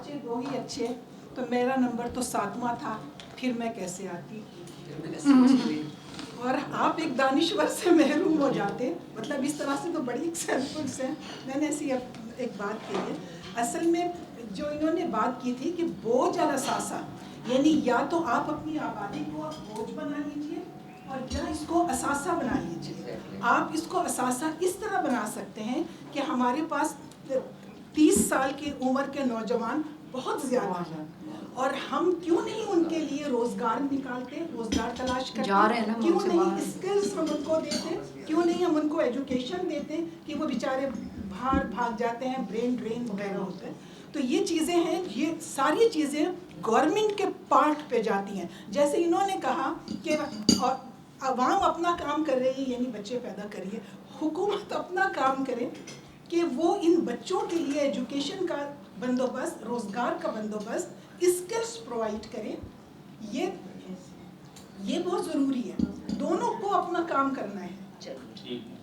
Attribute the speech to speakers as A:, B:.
A: बच्चे 2 ही अच्छे, तो मेरा नंबर तो 7वां था, फिर मैं कैसे आती। और आप एक दानिश्वर से महरूम हो जाते। मतलब इस तरह से तो बड़ी एग्जाम्पल्स हैं। मैंने ऐसी एक बात की है, असल में जो इन्होंने बात की थी कि बोझ अल असासा, यानी या तो आप अपनी आबादी को बोझ बना लीजिए और या इसको असासा बना लीजिए। आप इसको असासा इस तरह बना सकते हैं कि हमारे पास 30 साल की उम्र के नौजवान बहुत ज़्यादा हैं, और हम क्यों नहीं उनके लिए रोज़गार निकालते, रोज़गार तलाश करते, क्यों नहीं स्किल्स हम उनको देते, क्यों नहीं हम उनको एजुकेशन देते कि वो बेचारे बाहर भाग जाते हैं, ब्रेन ड्रेन वगैरह होते हैं। तो ये चीज़ें हैं, ये सारी चीज़ें गवर्नमेंट के पार्ट पे जाती हैं। जैसे इन्होंने कहा कि और अवाम अपना काम कर रही है, यानी बच्चे पैदा करिए, हुकूमत अपना काम करे कि वो इन बच्चों के लिए एजुकेशन का बंदोबस्त, रोज़गार का बंदोबस्त, स्किल्स प्रोवाइड करें। ये बहुत ज़रूरी है, दोनों को अपना काम करना है।